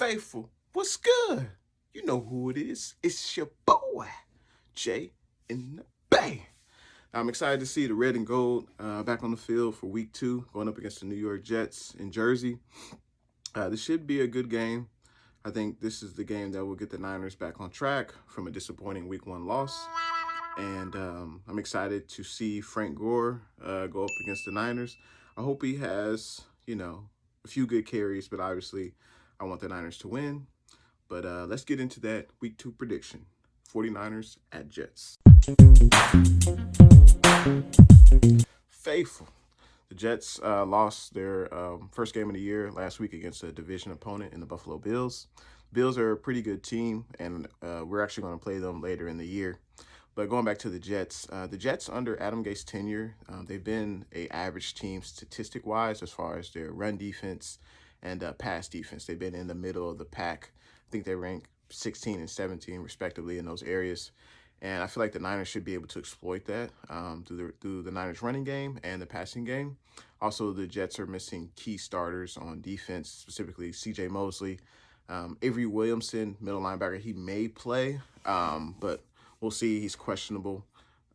Faithful, what's good? You know who it is. It's your boy, Jay in the Bay. I'm excited to see the red and gold back on the field for week 2, going up against the New York Jets in Jersey. This should be a good game. I think this is the game that will get the Niners back on track from a disappointing week 1 loss. And I'm excited to see Frank Gore go up against the Niners. I hope he has, a few good carries, but obviously I want the Niners to win. But let's get into that week 2 prediction. 49ers at Jets. Faithful. The Jets lost their first game of the year last week against a division opponent in the Buffalo Bills. Bills are a pretty good team, and we're actually going to play them later in the year. But going back to the Jets under Adam Gase's tenure, they've been an average team statistic-wise as far as their run defense and pass defense. They've been in the middle of the pack. I think they rank 16 and 17 respectively in those areas. And I feel like the Niners should be able to exploit that through the Niners running game and the passing game. Also, the Jets are missing key starters on defense, specifically C.J. Mosley. Avery Williamson, middle linebacker, he may play, but we'll see. He's questionable.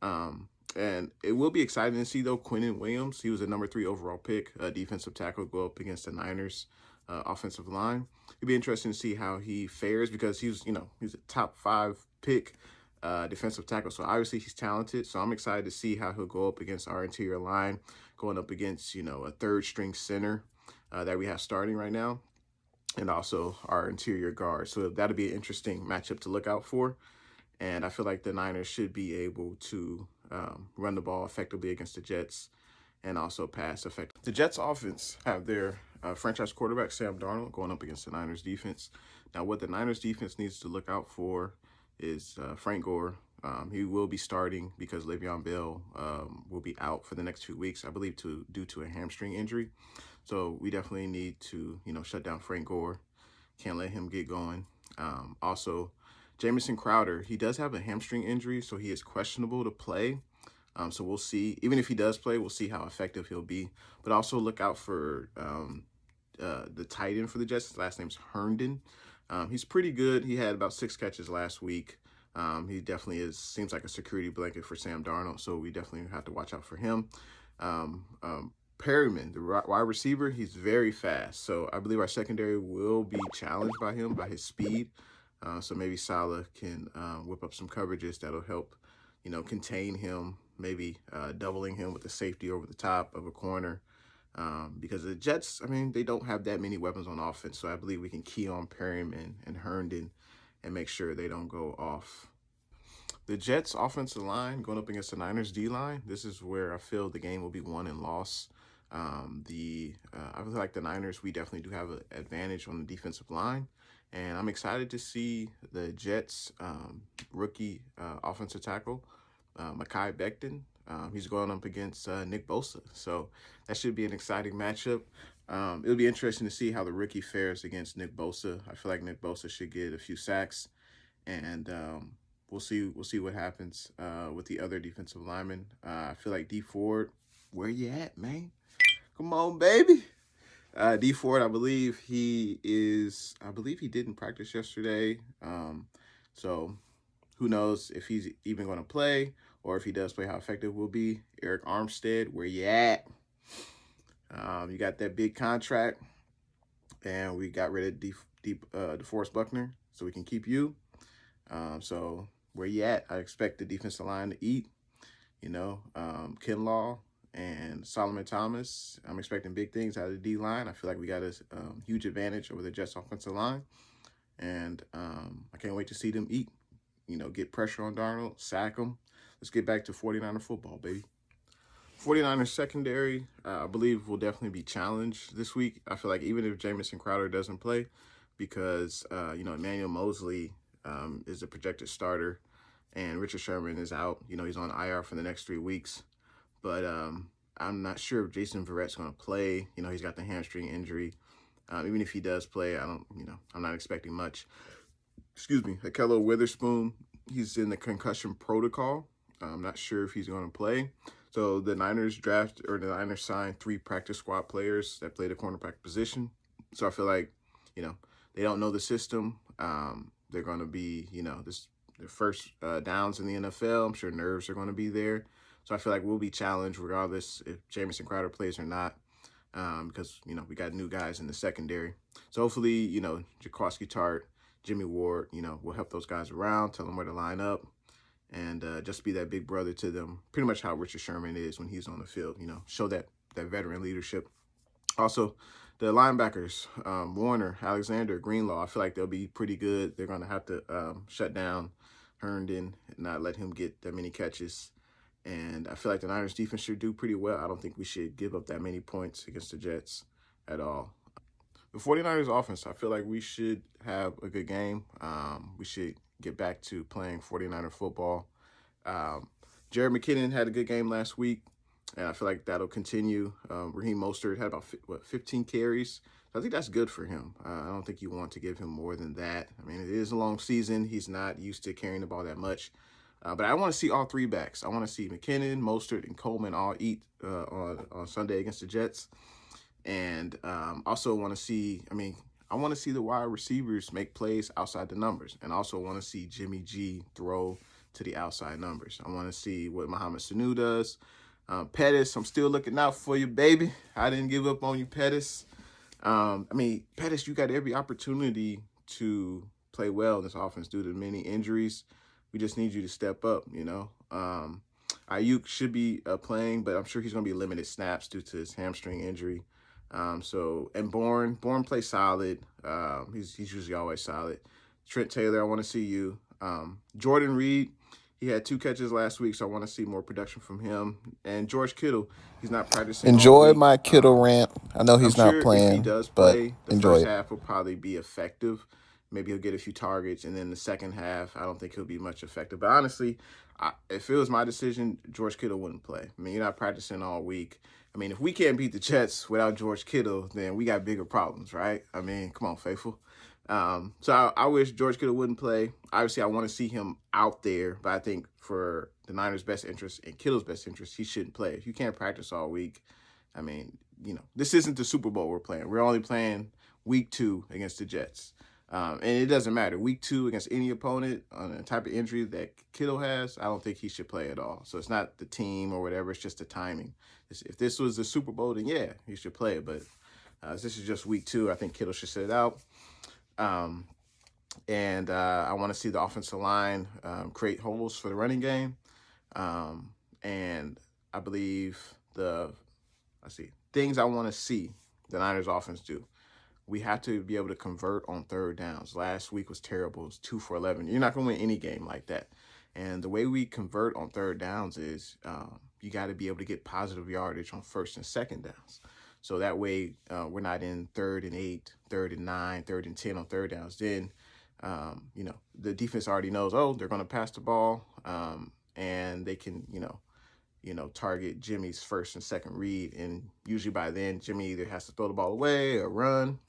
And it will be exciting to see, though, Quinnen Williams. He was a number 3 overall pick, defensive tackle, go up against the Niners offensive line. It'd be interesting to see how he fares because he's a top 5 pick defensive tackle. So obviously he's talented. So I'm excited to see how he'll go up against our interior line, going up against, a third string center that we have starting right now, and also our interior guard. So that'll be an interesting matchup to look out for. And I feel like the Niners should be able to run the ball effectively against the Jets and also pass effectively. The Jets offense have their franchise quarterback, Sam Darnold, going up against the Niners defense. Now, what the Niners defense needs to look out for is Frank Gore. He will be starting because Le'Veon Bell will be out for the next 2 weeks, I believe, due to a hamstring injury. So we definitely need to, shut down Frank Gore. Can't let him get going. Also, Jamison Crowder, he does have a hamstring injury, so he is questionable to play. So we'll see. Even if he does play, we'll see how effective he'll be. But also look out for the tight end for the Jets. His last name's Herndon. He's pretty good. He had about 6 catches last week. He definitely seems like a security blanket for Sam Darnold, so we definitely have to watch out for him. Perryman, the wide receiver, he's very fast. So I believe our secondary will be challenged by him, by his speed. So maybe Salah can whip up some coverages that'll help, contain him, maybe doubling him with the safety over the top of a corner. Because the Jets, they don't have that many weapons on offense. So I believe we can key on Perryman and Herndon and make sure they don't go off. The Jets offensive line going up against the Niners D-line, this is where I feel the game will be won and lost. I feel like the Niners, we definitely do have an advantage on the defensive line. And I'm excited to see the Jets rookie offensive tackle, Mekhi Becton. He's going up against Nick Bosa. So that should be an exciting matchup. It'll be interesting to see how the rookie fares against Nick Bosa. I feel like Nick Bosa should get a few sacks. And we'll see what happens with the other defensive linemen. I feel like D Ford, where you at, man? Come on, baby. D Ford, I believe he didn't practice yesterday. So who knows if he's even going to play, or if he does play, how effective will be. Eric Armstead, where you at? You got that big contract, and we got rid of DeForest Buckner, so we can keep you. So where you at? I expect the defensive line to eat. Kinlaw and Solomon Thomas. I'm expecting big things out of the D-line. I feel like we got a huge advantage over the Jets offensive line. And I can't wait to see them eat. Get pressure on Darnold, sack him. Let's get back to 49er football, baby. 49ers secondary, I believe, will definitely be challenged this week. I feel like even if Jamison Crowder doesn't play, because, Emmanuel Mosley is a projected starter, and Richard Sherman is out. He's on IR for the next 3 weeks. But I'm not sure if Jason Verrett's going to play. He's got the hamstring injury. Even if he does play, I'm not expecting much. Excuse me. Akello Witherspoon, he's in the concussion protocol. I'm not sure if he's going to play. So the Niners signed 3 practice squad players that play the cornerback position. So I feel like, They don't know the system. They're going to be, their first downs in the NFL. I'm sure nerves are going to be there. So I feel like we'll be challenged regardless if Jamison Crowder plays or not, because, we got new guys in the secondary. So hopefully, Jaquaski Tart, Jimmy Ward, will help those guys around, tell them where to line up, and just be that big brother to them, pretty much how Richard Sherman is when he's on the field, show that veteran leadership. Also, the linebackers, Warner, Alexander, Greenlaw, I feel like they'll be pretty good. They're going to have to shut down Herndon and not let him get that many catches. And I feel like the Niners defense should do pretty well. I don't think we should give up that many points against the Jets at all. The 49ers offense, I feel like we should have a good game. We should get back to playing 49er football. Jared McKinnon had a good game last week, and I feel like that'll continue. Raheem Mostert had about 15 carries. So I think that's good for him. I don't think you want to give him more than that. I mean, it is a long season. He's not used to carrying the ball that much. But I want to see all three backs. I want to see McKinnon, Mostert, and Coleman all eat on Sunday against the Jets. And also want to see, I want to see the wide receivers make plays outside the numbers. And also want to see Jimmy G throw to the outside numbers. I want to see what Mohamed Sanu does. Pettis, I'm still looking out for you, baby. I didn't give up on you, Pettis. Pettis, you got every opportunity to play well in this offense due to many injuries. We just need you to step up, Ayuk should be playing, but I'm sure he's going to be limited snaps due to his hamstring injury. And Bourne plays solid. He's usually always solid. Trent Taylor, I want to see you. Jordan Reed, he had 2 catches last week, so I want to see more production from him. And George Kittle, he's not practicing. Enjoy my Kittle rant. I know he's not playing, if he does play, the enjoy first it. half will probably be effective. Maybe he'll get a few targets, and then the second half, I don't think he'll be much effective. But honestly, if it was my decision, George Kittle wouldn't play. You're not practicing all week. If we can't beat the Jets without George Kittle, then we got bigger problems, right? Come on, faithful. So I wish George Kittle wouldn't play. Obviously, I want to see him out there, but I think for the Niners' best interest and Kittle's best interest, he shouldn't play. If you can't practice all week, this isn't the Super Bowl we're playing. We're only playing week 2 against the Jets. And it doesn't matter. Week 2 against any opponent on the type of injury that Kittle has, I don't think he should play at all. So it's not the team or whatever. It's just the timing. If this was the Super Bowl, then yeah, he should play. But this is just week 2. I think Kittle should sit out. And I want to see the offensive line create holes for the running game. And I believe things I want to see the Niners offense do. We have to be able to convert on third downs. Last week was terrible. It was 2 for 11. You're not going to win any game like that. And the way we convert on third downs is you got to be able to get positive yardage on first and second downs. So that way we're not in 3rd and 8, 3rd and 9, 3rd and 10 on third downs. Then, the defense already knows, they're going to pass the ball and they can, target Jimmy's first and second read. And usually by then, Jimmy either has to throw the ball away or run.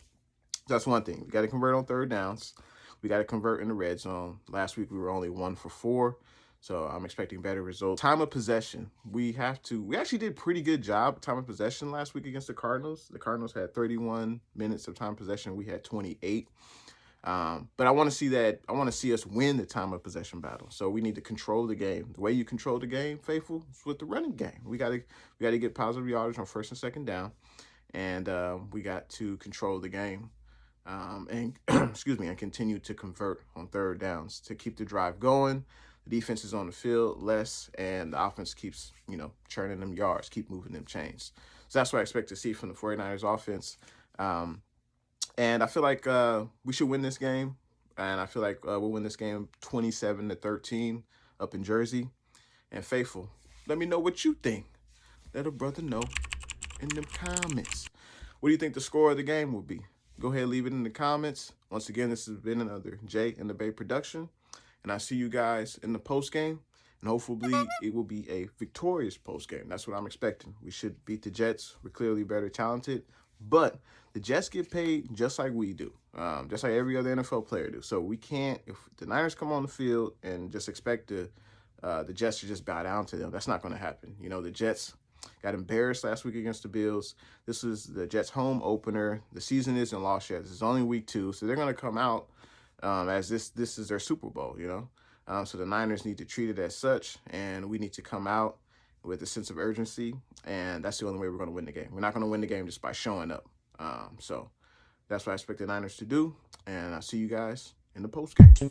That's one thing. We got to convert on third downs. We got to convert in the red zone. Last week, we were only 1 for 4. So I'm expecting better results. Time of possession. We actually did a pretty good job time of possession last week against the Cardinals. The Cardinals had 31 minutes of time of possession. We had 28. But I want to see that. I want to see us win the time of possession battle. So we need to control the game. The way you control the game, faithful, is with the running game. We got to get positive yardage on first and second down. And we got to control the game. And continue to convert on third downs to keep the drive going. The defense is on the field less, and the offense keeps, churning them yards, keep moving them chains. So that's what I expect to see from the 49ers offense. And I feel like we should win this game. And I feel like we'll win this game 27-13 up in Jersey. And faithful, let me know what you think. Let a brother know in the comments. What do you think the score of the game will be? Go ahead, leave it in the comments. Once again, this has been another Jay and the Bay production. And I see you guys in the post game. And hopefully it will be a victorious post game. That's what I'm expecting. We should beat the Jets. We're clearly better talented. But the Jets get paid just like we do. Just like every other NFL player do. So we can't, if the Niners come on the field and just expect the Jets to just bow down to them, that's not going to happen. The Jets, Got embarrassed last week against the Bills. This is the Jets' home opener. The season isn't lost yet. This is only week 2, so they're going to come out as this is their Super Bowl, you know. So the Niners need to treat it as such, and we need to come out with a sense of urgency, and that's the only way we're going to win the game. We're not going to win the game just by showing up. So that's what I expect the Niners to do, and I'll see you guys in the post game.